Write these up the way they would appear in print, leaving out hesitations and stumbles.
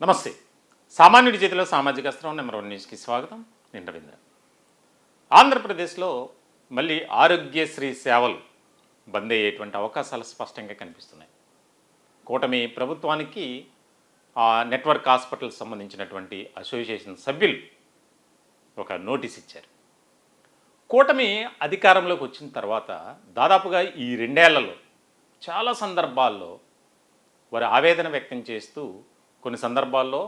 నమస్తే. సామాన్యుడి చేతిలో సామాజిక అస్త్రం నెంబర్ 1 న్యూస్కి స్వాగతం. నేను రవీంద్ర. ఆంధ్రప్రదేశ్లో మళ్ళీ ఆరోగ్యశ్రీ సేవలు బంద్ అయ్యేటువంటి అవకాశాలు స్పష్టంగా కనిపిస్తున్నాయి. కూటమి ప్రభుత్వానికి నెట్వర్క్ హాస్పిటల్ సంబంధించినటువంటి అసోసియేషన్ సభ్యులు ఒక నోటీస్ ఇచ్చారు. కూటమి అధికారంలోకి వచ్చిన తర్వాత దాదాపుగా ఈ 2 ఏళ్లలో చాలా సందర్భాల్లో వారి ఆవేదన వ్యక్తం చేస్తూ కొన్ని సందర్భాల్లో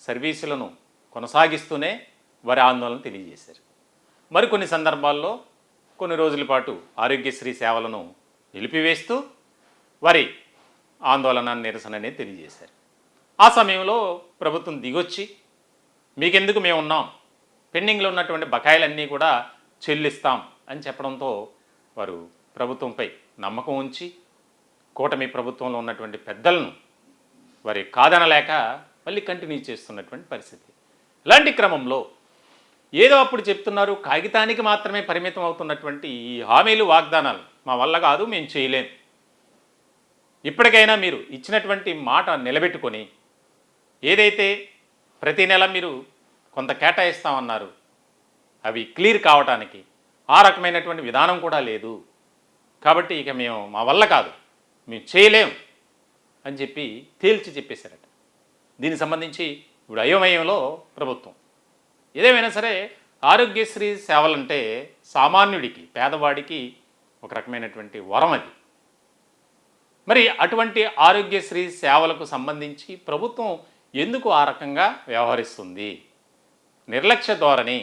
సర్వీసులను కొనసాగిస్తూనే వారి ఆందోళన తెలియజేశారు. మరికొన్ని సందర్భాల్లో కొన్ని రోజుల పాటు ఆరోగ్యశ్రీ సేవలను నిలిపివేస్తూ వారి ఆందోళన నిరసన అనేది తెలియజేశారు. ఆ సమయంలో ప్రభుత్వం దిగొచ్చి మీకెందుకు మేము ఉన్నాం, పెండింగ్లో ఉన్నటువంటి బకాయిలన్నీ కూడా చెల్లిస్తాం అని చెప్పడంతో వారు ప్రభుత్వంపై నమ్మకం ఉంచి కూటమి ప్రభుత్వంలో ఉన్నటువంటి పెద్దలను వారి కాదనలేక మళ్ళీ కంటిన్యూ చేస్తున్నటువంటి పరిస్థితి. ఇలాంటి క్రమంలో ఏదో అప్పుడు చెప్తున్నారు, కాగితానికి మాత్రమే పరిమితం అవుతున్నటువంటి ఈ హామీలు వాగ్దానాలు మా వల్ల కాదు, మేము చేయలేం, ఇప్పటికైనా మీరు ఇచ్చినటువంటి మాట నిలబెట్టుకొని ఏదైతే ప్రతి నెల మీరు కొంత కేటాయిస్తామన్నారు అవి క్లియర్ కావటానికి ఆ రకమైనటువంటి విధానం కూడా లేదు, కాబట్టి ఇక మేము మా వల్ల కాదు, మేము చేయలేం అని చెప్పి తేల్చి చెప్పేశారట. దీనికి సంబంధించి ఇప్పుడు అయోమయంలో ప్రభుత్వం. ఏదేమైనా సరే ఆరోగ్యశ్రీ సేవలంటే సామాన్యుడికి, పేదవాడికి ఒక రకమైనటువంటి వరం అది. మరి అటువంటి ఆరోగ్యశ్రీ సేవలకు సంబంధించి ప్రభుత్వం ఎందుకు ఆ రకంగా వ్యవహరిస్తుంది, నిర్లక్ష్య ధోరణి,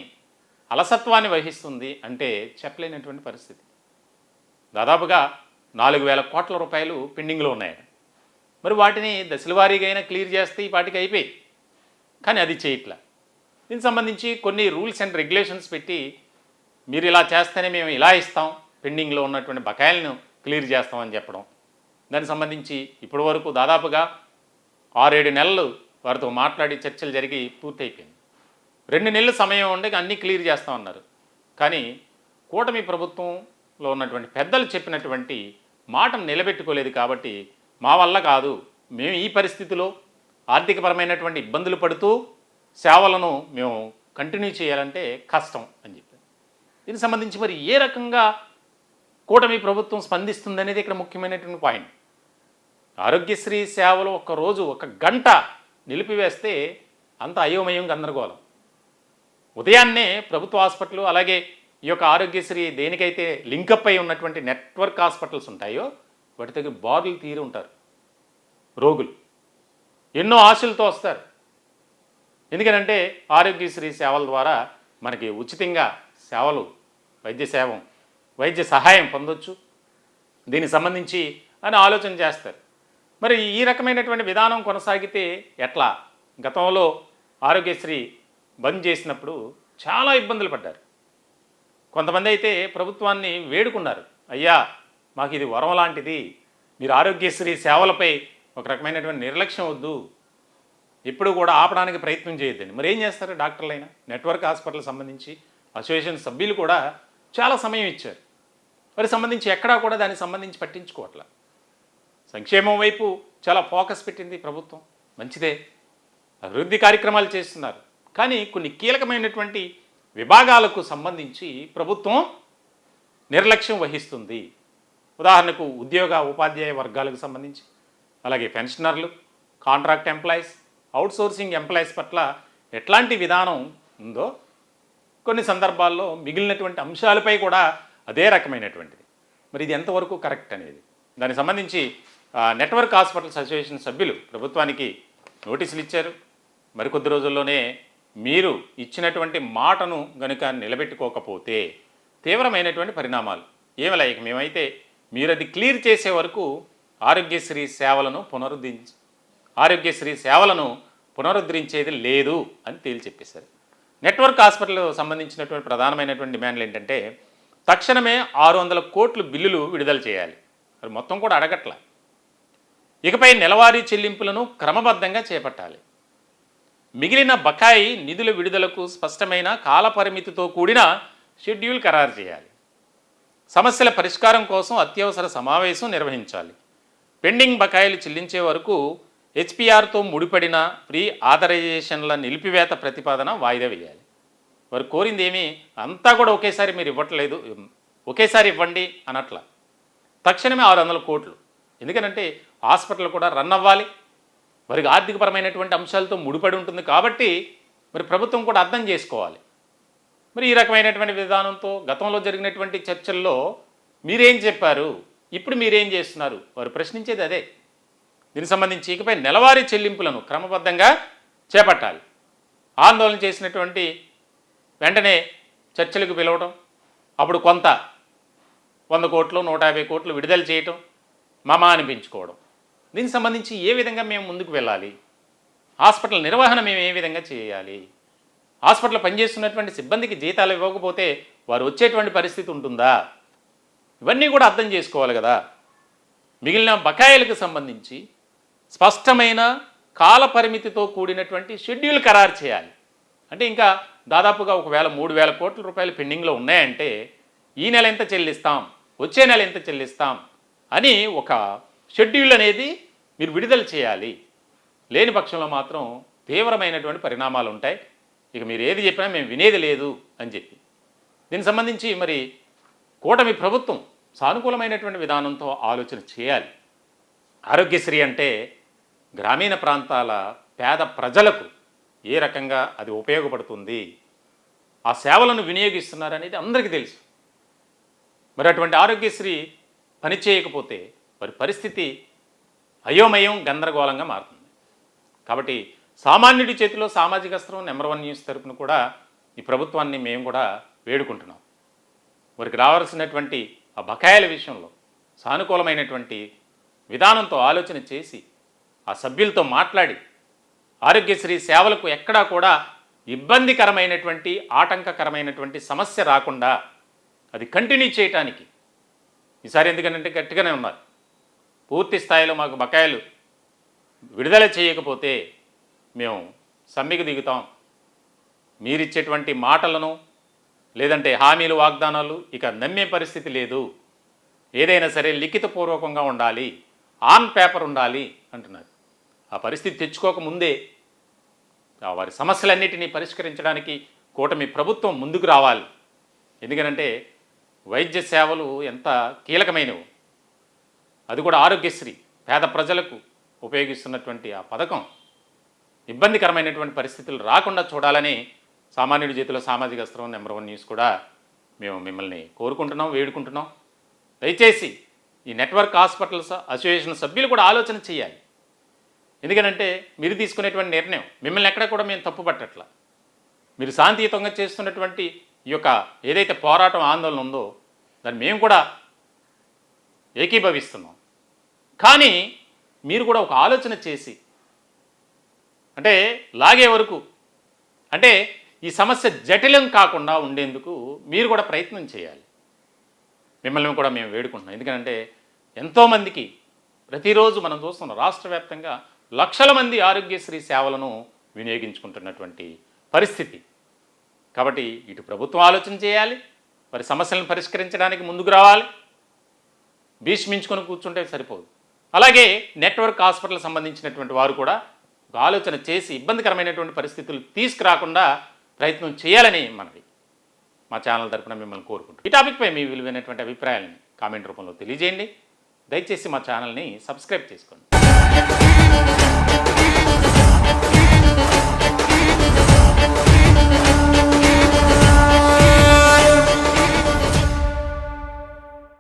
అలసత్వాన్ని వహిస్తుంది అంటే చెప్పలేనటువంటి పరిస్థితి. దాదాపుగా 4,000 కోట్ల రూపాయలు పెండింగ్లో ఉన్నాయి. మరి వాటిని దశలవారీగా అయినా క్లియర్ చేస్తే ఈ పాటికి అయిపోయి, కానీ అది చేయట్లా. దీనికి సంబంధించి కొన్ని రూల్స్ అండ్ రెగ్యులేషన్స్ పెట్టి మీరు ఇలా చేస్తేనే మేము ఇలా ఇస్తాం, పెండింగ్లో ఉన్నటువంటి బకాయిలను క్లియర్ చేస్తామని చెప్పడం. దానికి సంబంధించి ఇప్పటి వరకు దాదాపుగా 6-7 నెలలు వారితో మాట్లాడి చర్చలు జరిగి పూర్తయిపోయింది. 2 నెలల సమయం ఉండే అన్నీ క్లియర్ చేస్తామన్నారు. కానీ కూటమి ప్రభుత్వంలో ఉన్నటువంటి పెద్దలు చెప్పినటువంటి మాటను నిలబెట్టుకోలేదు. కాబట్టి మా వల్ల కాదు, మేము ఈ పరిస్థితిలో ఆర్థికపరమైనటువంటి ఇబ్బందులు పడుతూ సేవలను మేము కంటిన్యూ చేయాలంటే కష్టం అని చెప్పారు. దీనికి సంబంధించి మరి ఏ రకంగా కూటమి ప్రభుత్వం స్పందిస్తుంది అనేది ఇక్కడ ముఖ్యమైనటువంటి పాయింట్. ఆరోగ్యశ్రీ సేవలు ఒక్కరోజు 1 గంట నిలిపివేస్తే అంత అయోమయం, గందరగోళం. ఉదయాన్నే ప్రభుత్వ హాస్పిటల్ అలాగే ఈ యొక్క ఆరోగ్యశ్రీ దేనికైతే లింకప్ అయి ఉన్నటువంటి నెట్వర్క్ హాస్పిటల్స్ ఉంటాయో వాటి దగ్గర బారులు తీరి ఉంటారు రోగులు. ఎన్నో ఆశలతో వస్తారు. ఎందుకంటే ఆరోగ్యశ్రీ సేవల ద్వారా మనకి ఉచితంగా సేవలు, వైద్య సహాయం పొందొచ్చు, దీనికి సంబంధించి అని ఆలోచన చేస్తారు. మరి ఈ రకమైనటువంటి విధానం కొనసాగితే ఎట్లా? గతంలో ఆరోగ్యశ్రీ బంద్ చేసినప్పుడు చాలా ఇబ్బందులు పడ్డారు. కొంతమంది అయితే ప్రభుత్వాన్ని వేడుకున్నారు, అయ్యా మాకు ఇది వరం లాంటిది, మీరు ఆరోగ్యశ్రీ సేవలపై ఒక రకమైనటువంటి నిర్లక్ష్యం వద్దు, ఇప్పుడు కూడా ఆపడానికి ప్రయత్నం చేయొద్దండి. మరి ఏం చేస్తారు డాక్టర్లైనా? నెట్వర్క్ హాస్పిటల్ సంబంధించి అసోసియేషన్ సభ్యులు కూడా చాలా సమయం ఇచ్చారు. మరి సంబంధించి ఎక్కడా కూడా దానికి సంబంధించి పట్టించుకోవట్లా. సంక్షేమం వైపు చాలా ఫోకస్ పెట్టింది ప్రభుత్వం, మంచిదే, అభివృద్ధి కార్యక్రమాలు చేస్తున్నారు. కానీ కొన్ని కీలకమైనటువంటి విభాగాలకు సంబంధించి ప్రభుత్వం నిర్లక్ష్యం వహిస్తుంది. ఉదాహరణకు ఉద్యోగ ఉపాధ్యాయ వర్గాలకు సంబంధించి, అలాగే పెన్షనర్లు, కాంట్రాక్ట్ ఎంప్లాయీస్, అవుట్సోర్సింగ్ ఎంప్లాయీస్ పట్ల ఎట్లాంటి విధానం ఉందో కొన్ని సందర్భాల్లో మిగిలినటువంటి అంశాలపై కూడా అదే రకమైనటువంటిది. మరి ఇది ఎంతవరకు కరెక్ట్ అనేది దానికి సంబంధించి నెట్వర్క్ హాస్పిటల్స్ అసోసియేషన్ సభ్యులు ప్రభుత్వానికి నోటీసులు ఇచ్చారు. మరికొద్ది రోజుల్లోనే మీరు ఇచ్చినటువంటి మాటను గనుక నిలబెట్టుకోకపోతే తీవ్రమైనటువంటి పరిణామాలు ఏమలైక మేమైతే మీరు అది క్లియర్ చేసే వరకు ఆరోగ్యశ్రీ సేవలను పునరుద్ధరించేది లేదు అని తేల్చెప్పేశారు. నెట్వర్క్ హాస్పిటల్ సంబంధించినటువంటి ప్రధానమైనటువంటి డిమాండ్లు ఏంటంటే తక్షణమే 600 కోట్లు బిల్లులు విడుదల చేయాలి. మరి మొత్తం కూడా అడగట్ల. ఇకపై నెలవారీ చెల్లింపులను క్రమబద్ధంగా చేపట్టాలి. మిగిలిన బకాయి నిధుల విడుదలకు స్పష్టమైన కాలపరిమితితో కూడిన షెడ్యూల్ ఖరారు చేయాలి. సమస్యల పరిష్కారం కోసం అత్యవసర సమావేశం నిర్వహించాలి. పెండింగ్ బకాయిలు చెల్లించే వరకు హెచ్పిఆర్తో ముడిపడిన ప్రీ ఆథరైజేషన్ల నిలిపివేత ప్రతిపాదన వాయిదా వేయాలి. వారు కోరింది ఏమీ అంతా కూడా ఒకేసారి మీరు ఇవ్వట్లేదు, ఒకేసారి ఇవ్వండి అనట్ల. తక్షణమే 600 కోట్లు. ఎందుకనంటే హాస్పిటల్ కూడా రన్ అవ్వాలి, వారికి ఆర్థికపరమైనటువంటి అంశాలతో ముడిపడి ఉంటుంది కాబట్టి మరి ప్రభుత్వం కూడా అర్థం చేసుకోవాలి. మరి ఈ రకమైనటువంటి విధానంతో గతంలో జరిగినటువంటి చర్చల్లో మీరేం చెప్పారు, ఇప్పుడు మీరేం చేస్తున్నారు, వారు ప్రశ్నించేది అదే. దీనికి సంబంధించి ఇకపై నెలవారీ చెల్లింపులను క్రమబద్ధంగా చేపట్టాలి. ఆందోళన చేసినటువంటి వెంటనే చర్చలకు పిలవడం, అప్పుడు కొంత 100 కోట్లు 150 కోట్లు విడుదల చేయటం, మమా అనిపించుకోవడం. దీనికి సంబంధించి ఏ విధంగా మేము ముందుకు వెళ్ళాలి, హాస్పిటల్ నిర్వహణ మేము ఏ విధంగా చేయాలి, హాస్పిటల్ పనిచేస్తున్నటువంటి సిబ్బందికి జీతాలు ఇవ్వకపోతే వారు వచ్చేటువంటి పరిస్థితి ఉంటుందా, ఇవన్నీ కూడా అర్థం చేసుకోవాలి కదా. మిగిలిన బకాయిలకు సంబంధించి స్పష్టమైన కాల పరిమితితో కూడినటువంటి షెడ్యూల్ ఖరారు చేయాలి. అంటే ఇంకా దాదాపుగా 3,000 కోట్ల రూపాయలు పెండింగ్లో ఉన్నాయంటే ఈ నెల ఎంత చెల్లిస్తాం, వచ్చే నెల ఎంత చెల్లిస్తాం అని ఒక షెడ్యూల్ అనేది మీరు విడుదల చేయాలి. లేని పక్షంలో మాత్రం తీవ్రమైనటువంటి పరిణామాలు ఉంటాయి. ఇక మీరు ఏది చెప్పినా మేము వినేది లేదు అని చెప్పి దీనికి సంబంధించి మరి కూటమి ప్రభుత్వం సానుకూలమైనటువంటి విధానంతో ఆలోచన చేయాలి. ఆరోగ్యశ్రీ అంటే గ్రామీణ ప్రాంతాల పేద ప్రజలకు ఏ రకంగా అది ఉపయోగపడుతుంది, ఆ సేవలను వినియోగిస్తున్నారనేది అందరికీ తెలుసు. మరి అటువంటి ఆరోగ్యశ్రీ పనిచేయకపోతే వారి పరిస్థితి అయోమయం గందరగోళంగా మారుతుంది. కాబట్టి సామాన్యుడి చేతిలో సామాజిక అస్త్రం నెంబర్ 1 న్యూస్ తరపున కూడా ఈ ప్రభుత్వాన్ని మేము కూడా వేడుకుంటున్నాం. వారికి రావాల్సినటువంటి ఆ బకాయిల విషయంలో సానుకూలమైనటువంటి విధానంతో ఆలోచన చేసి ఆ సభ్యులతో మాట్లాడి ఆరోగ్యశ్రీ సేవలకు ఎక్కడా కూడా ఇబ్బందికరమైనటువంటి ఆటంకకరమైనటువంటి సమస్య రాకుండా అది కంటిన్యూ చేయటానికి ఈసారి ఎందుకంటే గట్టిగానే ఉన్నారు. పూర్తి స్థాయిలో మాకు బకాయిలు విడుదల చేయకపోతే మేము సమ్మెకు దిగుతాం, మీరిచ్చేటువంటి మాటలను లేదంటే హామీలు వాగ్దానాలు ఇక నమ్మే పరిస్థితి లేదు, ఏదైనా సరే లిఖితపూర్వకంగా ఉండాలి, ఆన్ పేపర్ ఉండాలి అంటున్నారు. ఆ పరిస్థితి తెచ్చుకోకముందే వారి సమస్యలన్నిటినీ పరిష్కరించడానికి కూటమి ప్రభుత్వం ముందుకు రావాలి. ఎందుకనంటే వైద్య సేవలు ఎంత కీలకమైనవి, అది కూడా ఆరోగ్యశ్రీ పేద ప్రజలకు ఉపయోగిస్తున్నటువంటి ఆ పథకం ఇబ్బందికరమైనటువంటి పరిస్థితులు రాకుండా చూడాలని సామాన్యుడి చేతిలో సామాజిక అస్త్రం నెంబర్ 1 న్యూస్ కూడా మేము మిమ్మల్ని కోరుకుంటున్నాం, వేడుకుంటున్నాం. దయచేసి ఈ నెట్వర్క్ హాస్పిటల్స్ అసోసియేషన్ సభ్యులు కూడా ఆలోచన చేయాలి. ఎందుకనంటే మీరు తీసుకునేటువంటి నిర్ణయం మిమ్మల్ని ఎక్కడ కూడా మేము తప్పు పట్టట్లా. మీరు శాంతియుతంగా చేస్తున్నటువంటి ఈ యొక్క ఏదైతే పోరాటం ఆందోళన ఉందో దాన్ని మేము కూడా ఏకీభవిస్తున్నాం. కానీ మీరు కూడా ఒక ఆలోచన చేసి అంటే లాగే వరకు అంటే ఈ సమస్య జటిలం కాకుండా ఉండేందుకు మీరు కూడా ప్రయత్నం చేయాలి. మిమ్మల్ని కూడా మేము వేడుకుంటున్నాం. ఎందుకంటే ఎంతోమందికి ప్రతిరోజు మనం చూస్తున్నాం రాష్ట్ర వ్యాప్తంగా లక్షల మంది ఆరోగ్యశ్రీ సేవలను వినియోగించుకుంటున్నటువంటి పరిస్థితి. కాబట్టి ఇటు ప్రభుత్వం ఆలోచన చేయాలి, వారి సమస్యలను పరిష్కరించడానికి ముందుకు రావాలి. భీష్మించుకొని కూర్చుంటే సరిపోదు. అలాగే నెట్వర్క్ హాస్పిటల్ సంబంధించినటువంటి వారు కూడా ఒక ఆలోచన చేసి ఇబ్బందికరమైనటువంటి పరిస్థితులు తీసుకురాకుండా ప్రయత్నం చేయాలని మనవి మా ఛానల్ తరపున మిమ్మల్ని కోరుకుంటున్నాం. ఈ టాపిక్పై మీ విలువైనటువంటి అభిప్రాయాలను కామెంట్ రూపంలో తెలియజేయండి. దయచేసి మా ఛానల్ని సబ్స్క్రైబ్ చేసుకోండి.